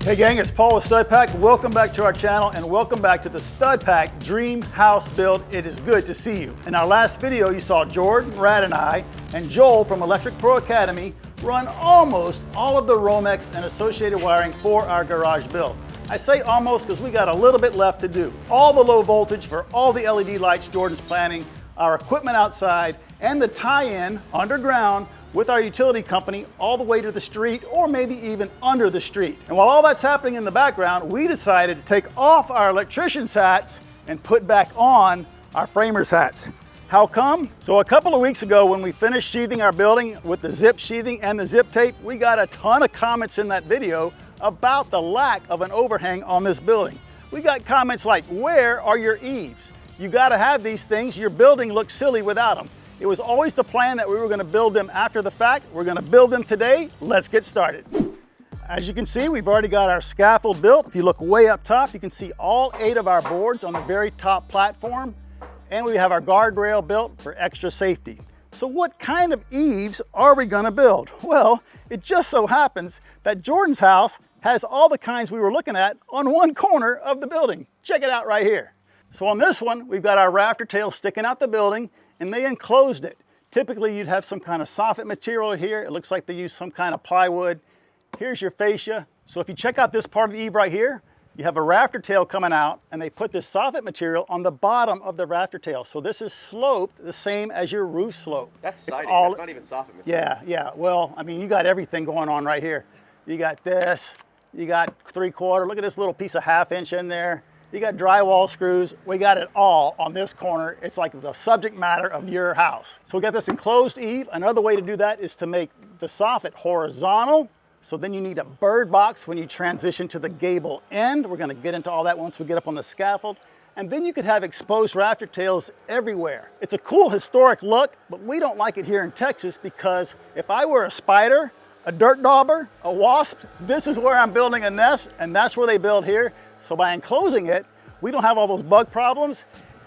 Hey gang, it's Paul with Stud Pack. Welcome back to our channel and welcome back to the Stud Pack Dream House Build. It is good to see you. In our last video, you saw Jordan, Rad, and I, and Joel from Electric Pro Academy run almost all of the Romex and associated wiring for our garage build. I say almost because we got a little bit left to do. All the low voltage for all the LED lights Jordan's planning, our equipment outside, and the tie-in underground with our utility company all the way to the street or maybe even under the street. And while all that's happening in the background, we decided to take off our electrician's hats and put back on our framer's hats. How come? So a couple of weeks ago when we finished sheathing our building with the zip sheathing and the zip tape, we got a ton of comments in that video about the lack of an overhang on this building. We got comments like, where are your eaves? You gotta have these things, your building looks silly without them. It was always the plan that we were gonna build them after the fact. We're gonna build them today. Let's get started. As you can see, we've already got our scaffold built. If you look way up top, you can see all 8 of our boards on the very top platform. And we have our guardrail built for extra safety. So what kind of eaves are we gonna build? Well, it just so happens that Jordan's house has all the kinds we were looking at on one corner of the building. Check it out right here. So on this one, we've got our rafter tails sticking out the building, and they enclosed it. Typically, you'd have some kind of soffit material here. It looks like they use some kind of plywood. Here's your fascia. So if you check out this part of the eave right here, you have a rafter tail coming out, and they put this soffit material on the bottom of the rafter tail. So this is sloped the same as your roof slope. That's siding, that's not even soffit material. Yeah. Well, I mean, you got everything going on right here. You got this, you got 3/4. Look at this little piece of 1/2 inch in there. You got drywall screws. We got it all on this corner. It's like the subject matter of your house. So we got this enclosed eave. Another way to do that is to make the soffit horizontal. So then you need a bird box when you transition to the gable end. We're gonna get into all that once we get up on the scaffold. And then you could have exposed rafter tails everywhere. It's a cool historic look, but we don't like it here in Texas because if I were a spider, a dirt dauber, a wasp, this is where I'm building a nest, and that's where they build here. So by enclosing it, we don't have all those bug problems,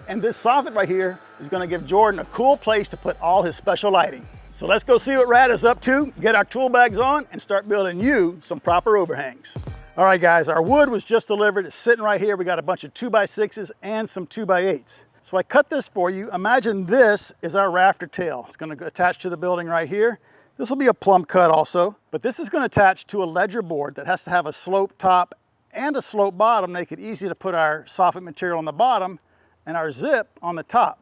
and this soffit right here is gonna give Jordan a cool place to put all his special lighting. So let's go see what Rad is up to, get our tool bags on, and start building you some proper overhangs. All right guys, our wood was just delivered. It's sitting right here. We got a bunch of 2x6s and some 2x8s. So I cut this for you. Imagine this is our rafter tail. It's gonna attach to the building right here. This will be a plumb cut also, but this is gonna attach to a ledger board that has to have a slope top and a slope bottom, make it easy to put our soffit material on the bottom and our zip on the top.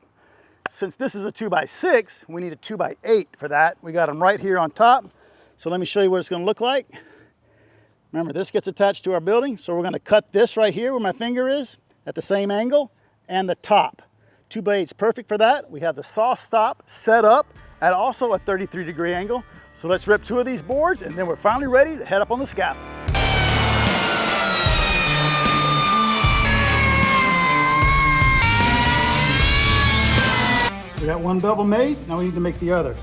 Since this is a 2x6, we need a 2x8 for that. We got them right here on top. So let me show you what it's gonna look like. Remember, this gets attached to our building, so we're gonna cut this right here where my finger is at the same angle and the top. 2x8 is perfect for that. We have the saw stop set up at also a 33-degree angle. So let's rip 2 of these boards and then we're finally ready to head up on the scaffold. We got one bevel made, now we need to make the other.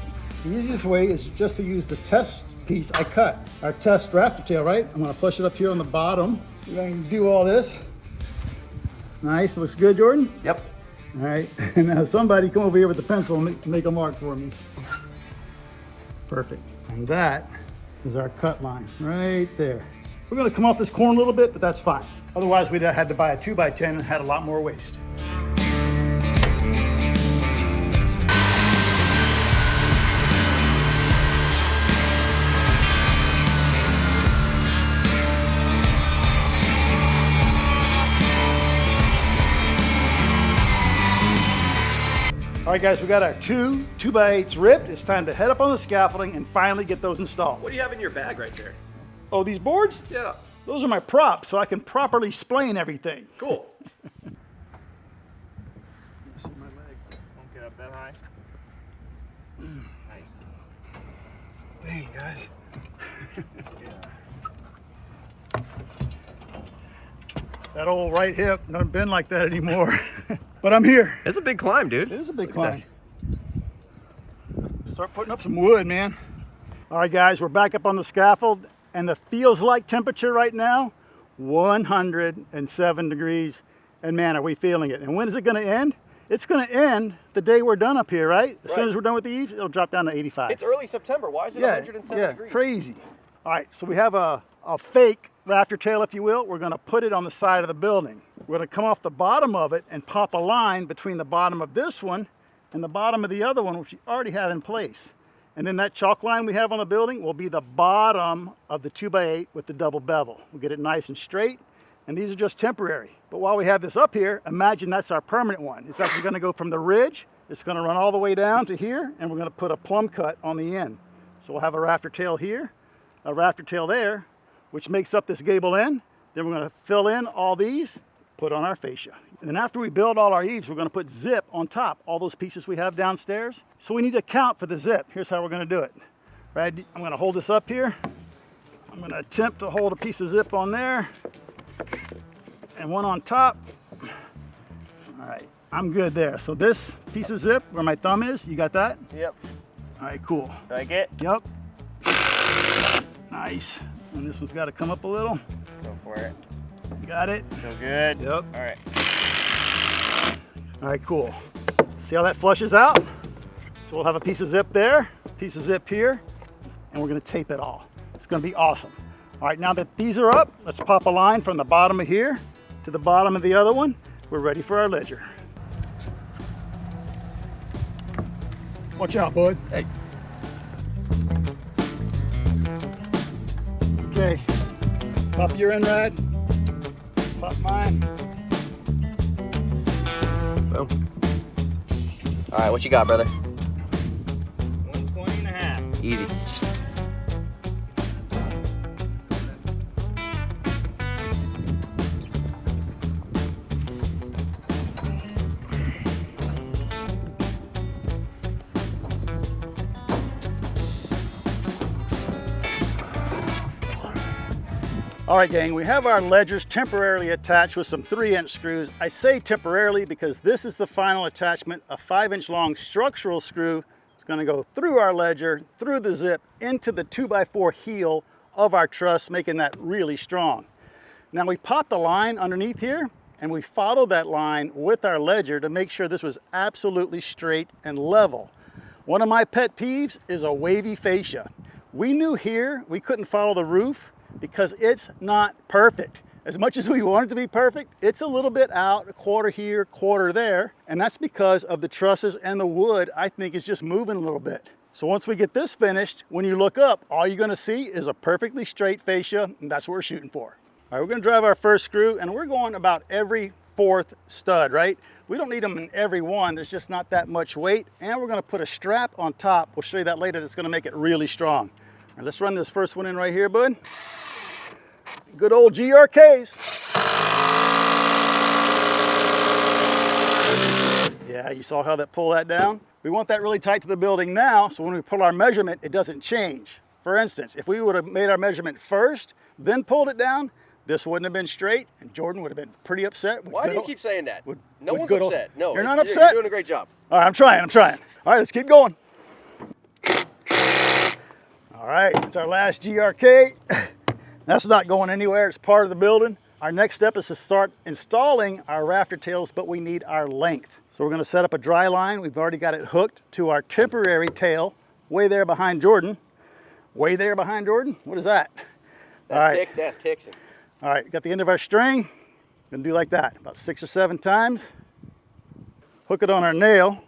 The easiest way is just to use the test piece I cut. Our test rafter tail, right? I'm gonna flush it up here on the bottom. We're gonna do all this. Nice, looks good, Jordan? Yep. All right, and now somebody come over here with the pencil and make a mark for me. Perfect, and that is our cut line right there. We're gonna come off this corner a little bit, but that's fine. Otherwise, we'd have had to buy a 2x10 and had a lot more waste. All right guys, we got our 2x8s ripped. It's time to head up on the scaffolding and finally get those installed. What do you have in your bag right there? Oh, these boards? Yeah. Those are my props so I can properly explain everything. Cool. See my leg. Won't get up that high. Nice. Dang, guys. That old right hip doesn't bend like that anymore. But I'm here. It's a big climb, dude. It is a big climb. Start putting up some wood, man. All right, guys, we're back up on the scaffold, and the feels like temperature right now, 107 degrees. And man, are we feeling it. And when is it gonna end? It's gonna end the day we're done up here, right? As soon as we're done with the eaves, it'll drop down to 85. It's early September. Why is it 107 degrees? Crazy. All right, so we have a fake rafter tail, if you will, we're going to put it on the side of the building. We're going to come off the bottom of it and pop a line between the bottom of this one and the bottom of the other one, which you already have in place. And then that chalk line we have on the building will be the bottom of the 2x8 with the double bevel. We'll get it nice and straight, and these are just temporary. But while we have this up here, imagine that's our permanent one. It's actually going to go from the ridge, it's going to run all the way down to here, and we're going to put a plumb cut on the end. So we'll have a rafter tail here, a rafter tail there, which makes up this gable end. Then we're going to fill in all these, put on our fascia. And then after we build all our eaves, we're going to put zip on top, all those pieces we have downstairs. So we need to account for the zip. Here's how we're going to do it. Right, I'm going to hold this up here. I'm going to attempt to hold a piece of zip on there and one on top. All right, I'm good there. So this piece of zip where my thumb is, you got that? Yep. All right, cool. Like it? Yep. Nice. And this one's got to come up a little. Go for it. Got it? Still good? Yep. All right. All right, cool. See how that flushes out? So we'll have a piece of zip there, a piece of zip here, and we're gonna tape it all. It's gonna be awesome. All right, now that these are up, let's pop a line from the bottom of here to the bottom of the other one. We're ready for our ledger. Watch out, bud. Hey. Okay, pop your end, Rad. Pop mine. Boom. All right, what you got, brother? 120.5. Easy. All right, gang, we have our ledgers temporarily attached with some 3-inch screws. I say temporarily because this is the final attachment. A 5-inch long structural screw is going to go through our ledger, through the zip, into the 2x4 heel of our truss, making that really strong. Now we popped the line underneath here, and we followed that line with our ledger to make sure this was absolutely straight and level. One of my pet peeves is a wavy fascia. We knew here we couldn't follow the roof because it's not perfect. As much as we want it to be perfect, it's a little bit out, a quarter here, quarter there, and that's because of the trusses and the wood, I think, is just moving a little bit. So once we get this finished, when you look up, all you're gonna see is a perfectly straight fascia, and that's what we're shooting for. All right, we're gonna drive our first screw, and we're going about every 4th stud, right? We don't need them in every one, there's just not that much weight, and we're gonna put a strap on top. We'll show you that later, that's gonna make it really strong. All right, let's run this first one in right here, bud. Good old GRKs. Yeah, you saw how that pulled that down? We want that really tight to the building now, so when we pull our measurement, it doesn't change. For instance, if we would have made our measurement first, then pulled it down, this wouldn't have been straight, and Jordan would have been pretty upset. Why do you keep saying that? No one's good upset. No, you're not You're upset? doing a great job. All right, I'm trying. All right, let's keep going. All right, it's our last GRK. That's not going anywhere, it's part of the building. Our next step is to start installing our rafter tails, but we need our length. So we're gonna set up a dry line. We've already got it hooked to our temporary tail, way there behind Jordan. Way there behind Jordan? What is that? That's Texan. All right, got the end of our string. Gonna do like that, about 6 or 7 times. Hook it on our nail.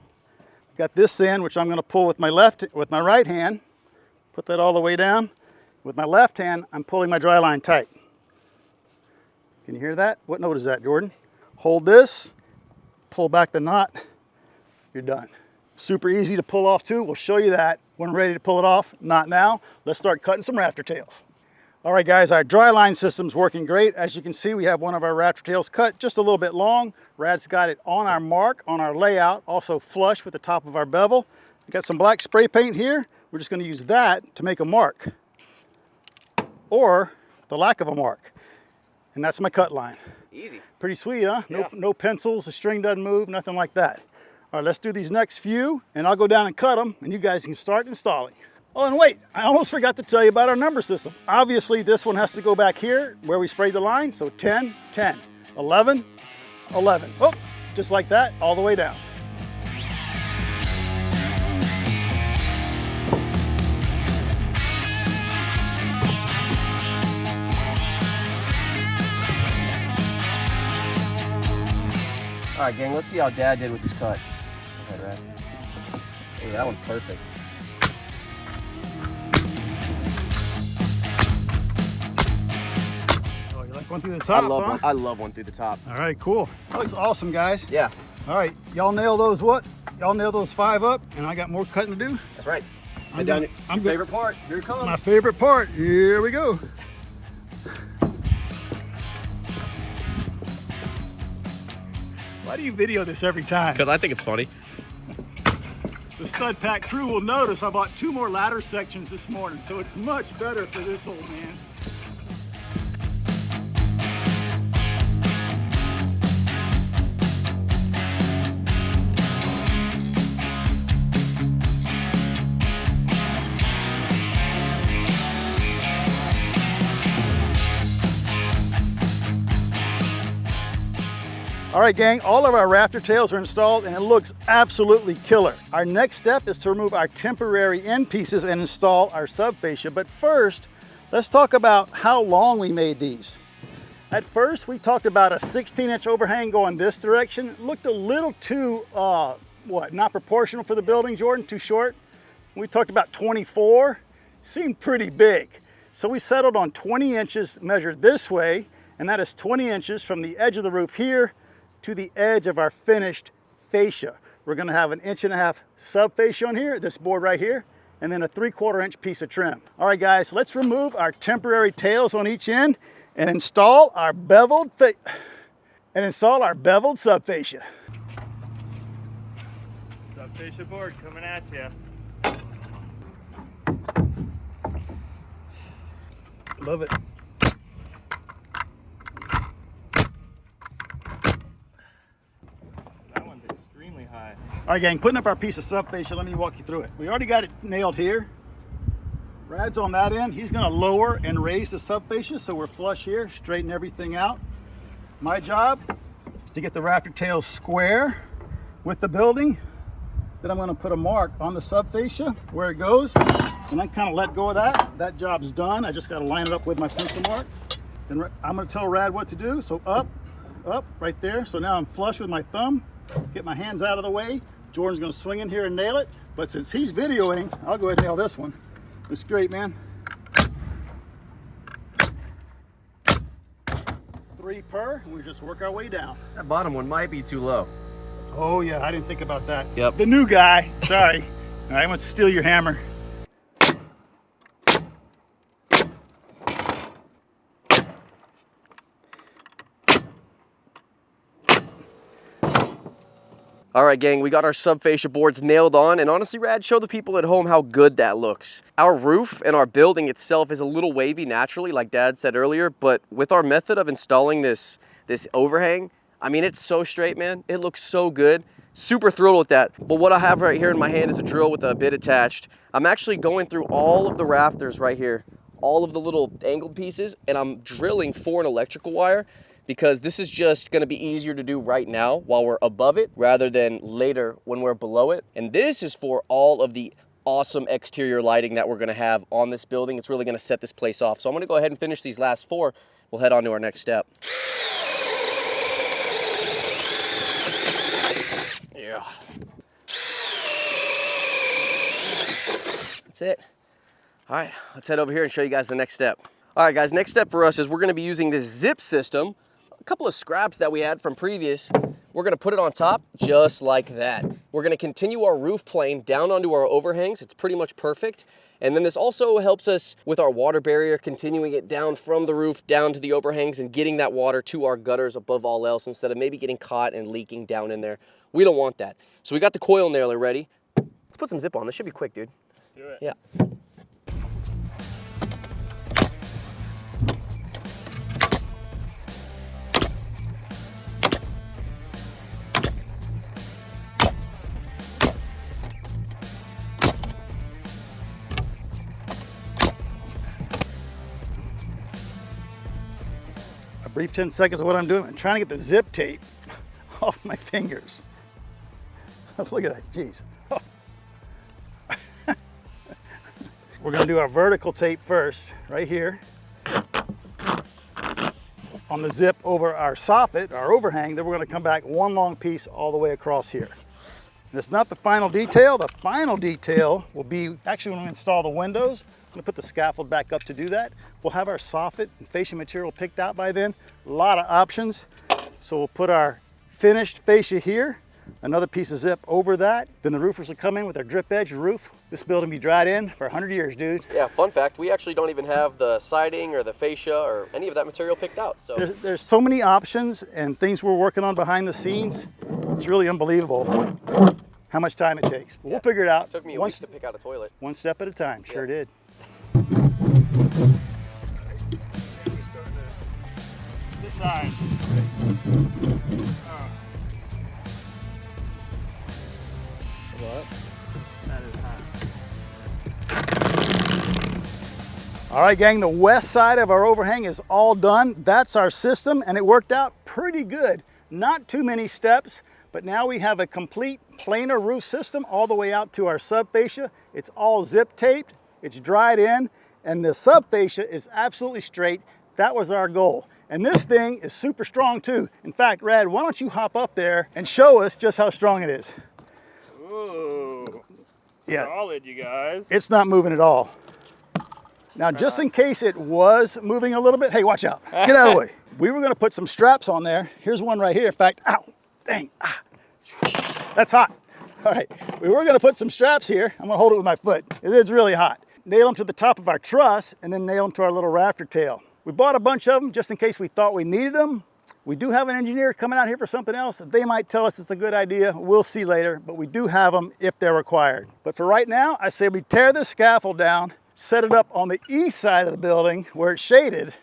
Got this end, which I'm gonna pull with my right hand. Put that all the way down. With my left hand, I'm pulling my dry line tight. Can you hear that? What note is that, Jordan? Hold this, pull back the knot, you're done. Super easy to pull off too. We'll show you that when we're ready to pull it off. Not now. Let's start cutting some rafter tails. All right, guys, our dry line system's working great. As you can see, we have one of our rafter tails cut just a little bit long. Rad's got it on our mark, on our layout, also flush with the top of our bevel. We got some black spray paint here. We're just gonna use that to make a mark, or the lack of a mark. And that's my cut line. Easy. Pretty sweet, huh? Yeah. No pencils, the string doesn't move, nothing like that. All right, let's do these next few, and I'll go down and cut them, and you guys can start installing. Oh, and wait, I almost forgot to tell you about our number system. Obviously, this one has to go back here where we sprayed the line, so 10, 10, 11, 11. Oh, just like that, all the way down. All right, gang, let's see how Dad did with his cuts. Go ahead, Rad. Hey, that one's perfect. Oh, you like one through the top, huh? I love one through the top. All right, cool. That looks awesome, guys. Yeah. All right, y'all nail those what? Y'all nail those 5 up, and I got more cutting to do. That's right. I'm Your good. favorite part. Here it comes. My favorite part. Here we go. Why do you video this every time? Because I think it's funny. The Stud Pack crew will notice I bought 2 more ladder sections this morning, so it's much better for this old man. All right, gang, all of our rafter tails are installed and it looks absolutely killer. Our next step is to remove our temporary end pieces and install our sub-fascia. But first, let's talk about how long we made these. At first, we talked about a 16-inch overhang going this direction. It looked a little too, not proportional for the building, Jordan, too short. We talked about 24, seemed pretty big. So we settled on 20 inches measured this way, and that is 20 inches from the edge of the roof here to the edge of our finished fascia. We're gonna have an 1.5 inch sub-fascia on here, this board right here, and then a 3/4 inch piece of trim. All right, guys, let's remove our temporary tails on each end and install our beveled sub-fascia. Sub-fascia board coming at you. Love it. All right, gang, putting up our piece of sub-fascia, let me walk you through it. We already got it nailed here. Rad's on that end. He's gonna lower and raise the sub-fascia so we're flush here, straighten everything out. My job is to get the rafter tails square with the building. Then I'm gonna put a mark on the sub-fascia where it goes, and then kind of let go of that. That job's done. I just gotta line it up with my pencil mark. Then I'm gonna tell Rad what to do. So up, right there. So now I'm flush with my thumb. Get my hands out of the way. Jordan's gonna swing in here and nail it. But since he's videoing, I'll go ahead and nail this one. It's great, man. 3 per, and we just work our way down. That bottom one might be too low. Oh yeah, I didn't think about that. Yep. The new guy, sorry. All right, I'm gonna steal your hammer. All right, gang, we got our sub-fascia boards nailed on, and honestly, Rad, show the people at home how good that looks. Our roof and our building itself is a little wavy naturally, like Dad said earlier, but with our method of installing this overhang, I mean, it's so straight, man. It looks so good. Super thrilled with that. But what I have right here in my hand is a drill with a bit attached. I'm actually going through all of the rafters right here, all of the little angled pieces, and I'm drilling for an electrical wire, because this is just gonna be easier to do right now while we're above it rather than later when we're below it. And this is for all of the awesome exterior lighting that we're gonna have on this building. It's really gonna set this place off. So I'm gonna go ahead and finish these last 4. We'll head on to our next step. Yeah. That's it. All right, let's head over here and show you guys the next step. All right, guys, next step for us is we're gonna be using this zip system. A couple of scraps that we had from previous, we're gonna put it on top just like that. We're gonna continue our roof plane down onto our overhangs. It's pretty much perfect. And then this also helps us with our water barrier, continuing it down from the roof down to the overhangs and getting that water to our gutters above all else instead of maybe getting caught and leaking down in there. We don't want that. So we got the coil nailer ready. Let's put some zip on. This should be quick, dude. Do it. Yeah. A brief 10 seconds of what I'm doing. I'm trying to get the zip tape off my fingers. Look at that, jeez. Oh. We're gonna do our vertical tape first, right here. on the zip over our soffit, our overhang, then we're going to come back one long piece all the way across here. And it's not the final detail. The final detail will be actually when we install the windows. I'm going to put the scaffold back up to do that. We'll have our soffit and fascia material picked out by then. A lot of options. So we'll put our finished fascia here, another piece of zip over that. Then the roofers will come in with their drip edge roof. This building will be dried in for 100 years, dude. Yeah, fun fact, we actually don't even have the siding or the fascia or any of that material picked out. So there's so many options and things we're working on behind the scenes. It's really unbelievable how much time it takes. But we'll figure it out. It took me a week to pick out a toilet. One step at a time, sure did. This side. What? That is hot. All right, gang, the west side of our overhang is all done. That's our system, and it worked out pretty good. Not too many steps, but now we have a complete planar roof system all the way out to our sub-fascia. It's all zip taped, it's dried in, and the sub-fascia is absolutely straight. That was our goal. And this thing is super strong too. In fact, Rad, why don't you hop up there and show us just how strong it is. Ooh. Yeah. Solid, you guys. It's not moving at all. Now, just in case it was moving a little bit, hey, watch out. Get out of the way. We were gonna put some straps on there. Here's one right here. In fact, ow, dang, that's hot. All right, we were gonna put some straps here. I'm gonna hold it with my foot. It's really hot. Nail them to the top of our truss and then nail them to our little rafter tail. We bought a bunch of them just in case we thought we needed them. We do have an engineer coming out here for something else. They might tell us it's a good idea. We'll see later, but we do have them if they're required. But for right now, I say we tear this scaffold down, set it up on the east side of the building where it's shaded,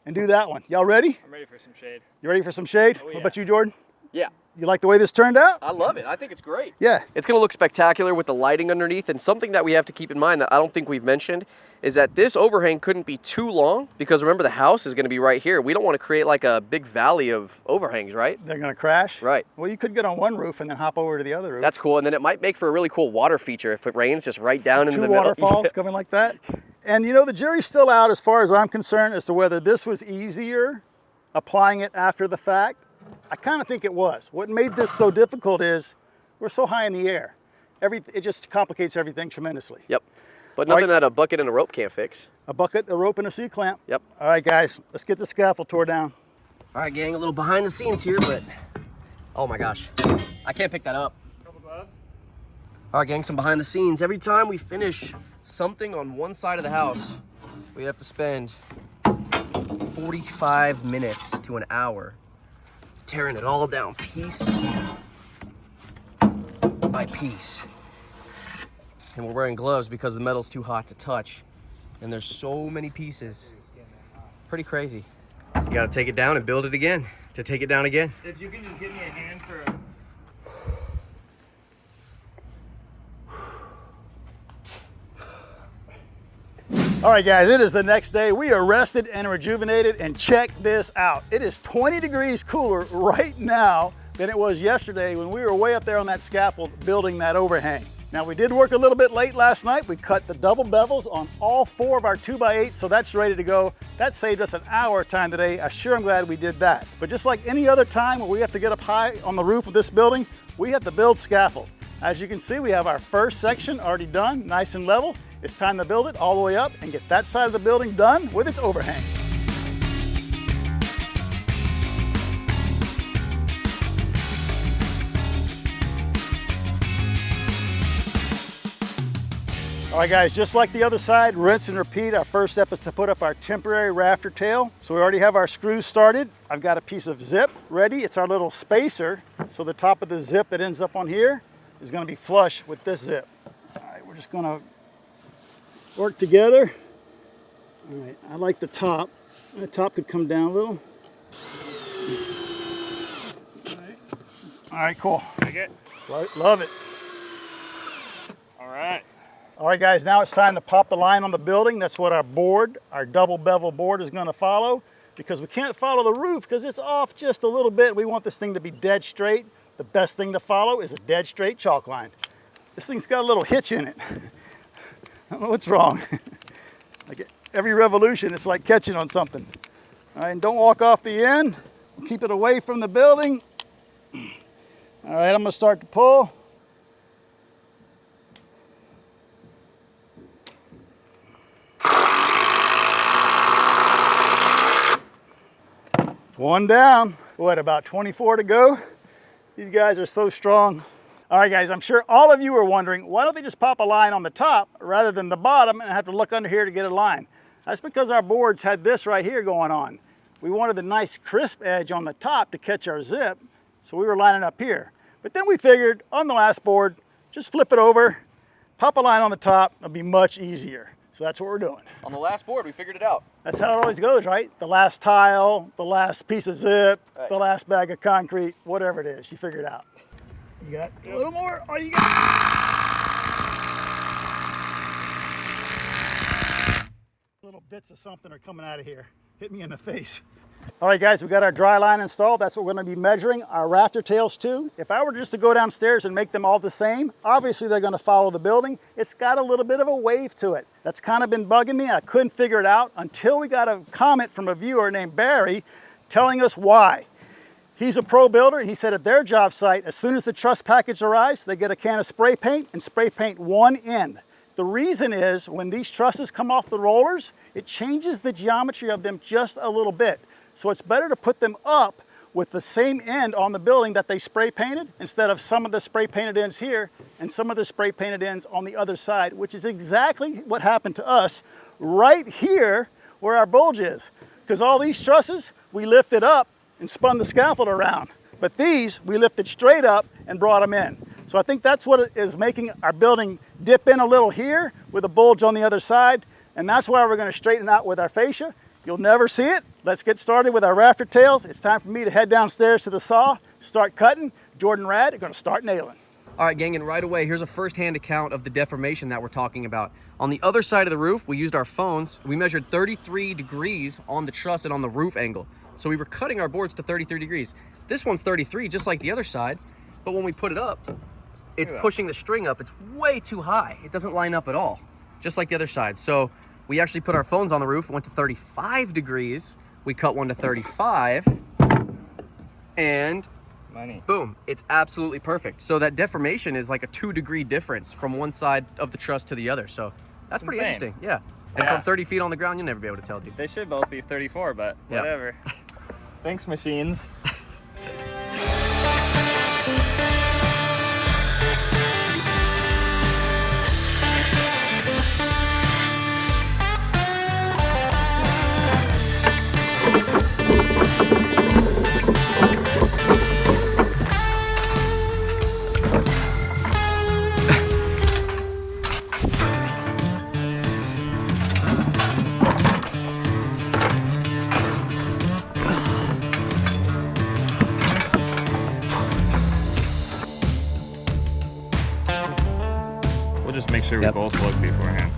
and do that one. Y'all ready? I'm ready for some shade. You ready for some shade? Oh, yeah. What about you, Jordan? yeah, You like the way this turned out? I love it. I think it's great. Yeah. It's going to look spectacular with the lighting underneath, and something that we have to keep in mind that I don't think we've mentioned is that this overhang couldn't be too long because remember the house is going to be right here. We don't want to create like a big valley of overhangs, right? They're gonna crash? Right. Well, you could get on one roof and then hop over to the other roof. That's cool, and then it might make for a really cool water feature if it rains just right down into the Two middle. waterfalls coming like that. And you know, the jury's still out as far as I'm concerned as to whether this was easier applying it after the fact. I kind of think it was. What made this so difficult is we're so high in the air. It just complicates everything tremendously. Yep. But nothing that a bucket and a rope can't fix. A bucket, a rope, and a C-clamp. Yep. All right, guys, let's get the scaffold tore down. All right, gang, a little behind the scenes here, but oh my gosh, I can't pick that up. Couple gloves. All right, gang, some behind the scenes. Every time we finish something on one side of the house, we have to spend 45 minutes to an hour tearing it all down piece by piece. And we're wearing gloves because the metal's too hot to touch. And there's so many pieces. Pretty crazy. You gotta take it down and build it again to take it down again. If you can just give me a hand for All right, guys, it is the next day. We are rested and rejuvenated, and check this out. It is 20 degrees cooler right now than it was yesterday when we were way up there on that scaffold building that overhang. Now, we did work a little bit late last night. We cut the double bevels on all 4 of our 2x8s, so that's ready to go. That saved us an hour of time today. I sure am glad we did that. But just like any other time where we have to get up high on the roof of this building, we have to build scaffold. As you can see, we have our first section already done, nice and level. It's time to build it all the way up and get that side of the building done with its overhang. All right, guys, just like the other side, rinse and repeat. Our first step is to put up our temporary rafter tail. So we already have our screws started. I've got a piece of zip ready. It's our little spacer. So the top of the zip that ends up on here is gonna be flush with this zip. All right, we're just gonna work together. All right, I like the top. The top could come down a little. All right, cool. Take it. Love it. All right. All right, guys, now it's time to pop the line on the building. That's what our board, our double bevel board, is gonna follow, because we can't follow the roof because it's off just a little bit. We want this thing to be dead straight. The best thing to follow is a dead straight chalk line. This thing's got a little hitch in it. I don't know what's wrong. Like every revolution, it's like catching on something. All right, and don't walk off the end. Keep it away from the building. All right, I'm gonna start to pull. One down. What, about 24 to go? These guys are so strong. All right, guys, I'm sure all of you are wondering, why don't they just pop a line on the top rather than the bottom and have to look under here to get a line? That's because our boards had this right here going on. We wanted the nice crisp edge on the top to catch our zip, so we were lining up here. But then we figured on the last board, just flip it over, pop a line on the top, it'll be much easier. So that's what we're doing. On the last board, we figured it out. That's how it always goes, right? The last tile, the last piece of zip, right. The last bag of concrete, whatever it is, you figure it out. You got a little more? Oh, you got little bits of something are coming out of here. Hit me in the face. All right, guys, we got our dry line installed. That's what we're going to be measuring our rafter tails to. If I were just to go downstairs and make them all the same, obviously they're going to follow the building. It's got a little bit of a wave to it. That's kind of been bugging me. I couldn't figure it out until we got a comment from a viewer named Barry telling us why. He's a pro builder, and he said at their job site, as soon as the truss package arrives, they get a can of spray paint and spray paint one end. The reason is when these trusses come off the rollers, it changes the geometry of them just a little bit. So it's better to put them up with the same end on the building that they spray painted instead of some of the spray painted ends here and some of the spray painted ends on the other side, which is exactly what happened to us right here where our bulge is. Because all these trusses, we lifted up and spun the scaffold around. But these, we lifted straight up and brought them in. So I think that's what is making our building dip in a little here with a bulge on the other side. And that's why we're going to straighten out with our fascia. You'll never see it. Let's get started with our rafter tails. It's time for me to head downstairs to the saw, start cutting. Jordan and Rad are going to start nailing. All right, gang, and right away, here's a first-hand account of the deformation that we're talking about. On the other side of the roof, we used our phones. We measured 33 degrees on the truss and on the roof angle. So we were cutting our boards to 33 degrees. This one's 33, just like the other side. But when we put it up, it's pushing the string up. It's way too high. It doesn't line up at all, just like the other side. So we actually put our phones on the roof, went to 35 degrees. We cut one to 35, and boom, it's absolutely perfect. So that deformation is like a 2-degree difference from one side of the truss to the other. So that's pretty interesting, yeah. And from 30 feet on the ground, you'll never be able to tell, dude. They should both be 34, but whatever. Thanks, machines. We'll just make sure we both look beforehand.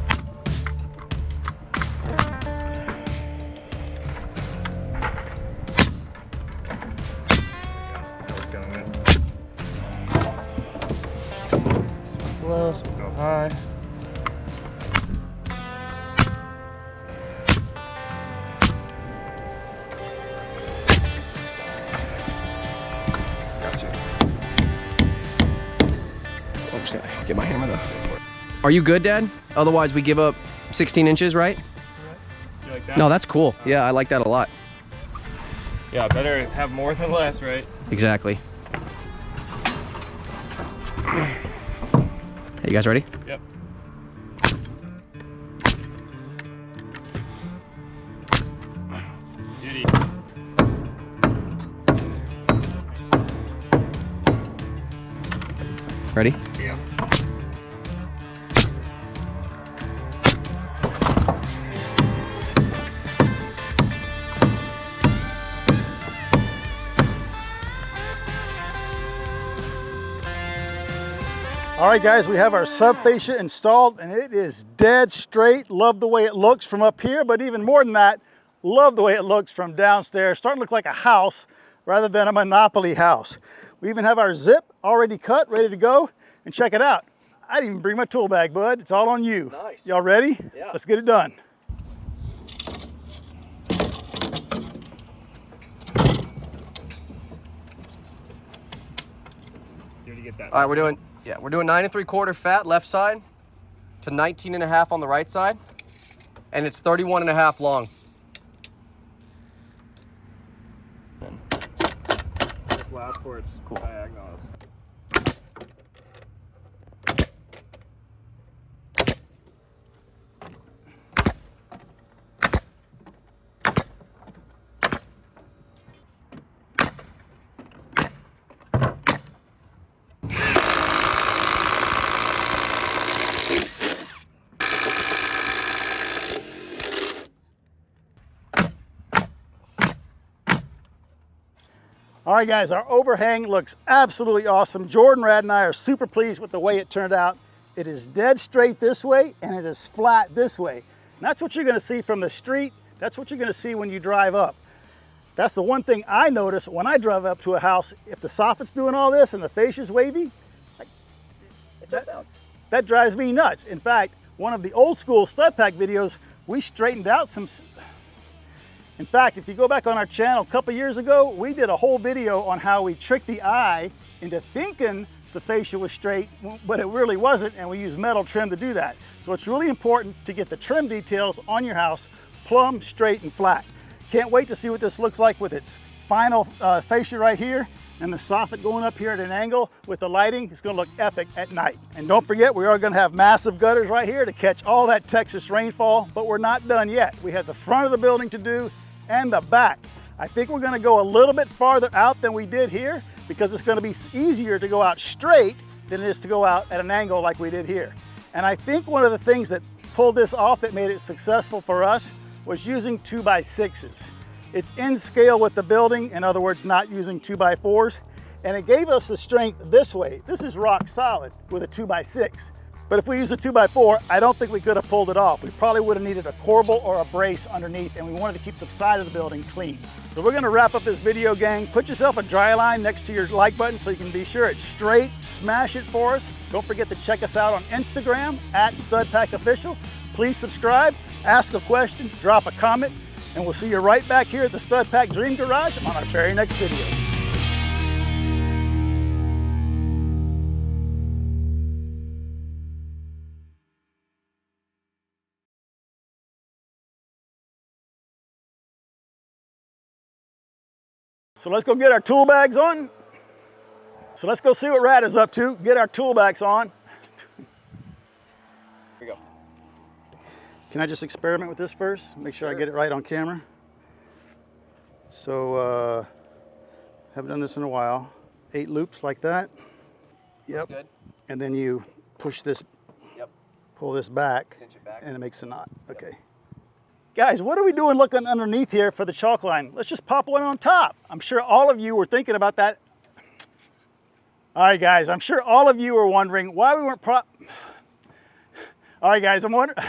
Some low, some go high. Gotcha. I'm just gonna get my hammer though. Are you good, Dad? Otherwise, we give up 16 inches, right? You like that? No, that's cool. Yeah, I like that a lot. Yeah, better have more than less, right? Exactly. Hey, you guys ready? Yep. Beauty. Ready? Yeah. All right, guys, we have our sub-fascia installed, and it is dead straight. Love the way it looks from up here, but even more than that, love the way it looks from downstairs. Starting to look like a house rather than a Monopoly house. We even have our zip already cut, ready to go, and check it out. I didn't even bring my tool bag, bud. It's all on you. Nice. Y'all ready? Yeah. Let's get it done. to get that. All right, we're doing 9 3/4 fat left side to 19.5 on the right side, and it's 31.5 long. Last for its diagonals. All right, guys, our overhang looks absolutely awesome. Jordan, Rad, and I are super pleased with the way it turned out. It is dead straight this way, and it is flat this way. And that's what you're gonna see from the street. That's what you're gonna see when you drive up. That's the one thing I notice when I drive up to a house. If the soffit's doing all this and the fascia's wavy, that drives me nuts. In fact, one of the old school stud pack videos, we straightened out some. In fact, if you go back on our channel a couple years ago, we did a whole video on how we tricked the eye into thinking the fascia was straight, but it really wasn't, and we used metal trim to do that. So it's really important to get the trim details on your house plumb, straight, and flat. Can't wait to see what this looks like with its final fascia right here, and the soffit going up here at an angle with the lighting. It's gonna look epic at night. And don't forget, we are gonna have massive gutters right here to catch all that Texas rainfall, but we're not done yet. We have the front of the building to do, and the back. I think we're gonna go a little bit farther out than we did here because it's gonna be easier to go out straight than it is to go out at an angle like we did here. And I think one of the things that pulled this off that made it successful for us was using 2x6s. It's in scale with the building, in other words, not using 2x4s. And it gave us the strength this way. This is rock solid with a 2x6. But if we use a 2x4, I don't think we could have pulled it off. We probably would have needed a corbel or a brace underneath, and we wanted to keep the side of the building clean. So we're gonna wrap up this video, gang. Put yourself a dry line next to your like button so you can be sure it's straight. Smash it for us. Don't forget to check us out on Instagram at StudPackOfficial. Please subscribe, ask a question, drop a comment, and we'll see you right back here at the Stud Pack Dream Garage on our very next video. So let's go get our tool bags on. So let's go see what Rad is up to. Get our tool bags on. Here we go. Can I just experiment with this first? Make sure I get it right on camera. So, haven't done this in a while. 8 loops like that. Yep. Good. And then you push this, pull this back, Cinch it back, and it makes a knot. Okay. Yep. Guys, what are we doing looking underneath here for the chalk line? Let's just pop one on top. I'm sure all of you were thinking about that. All right, guys, I'm sure all of you were wondering why we weren't All right, guys, I'm wondering.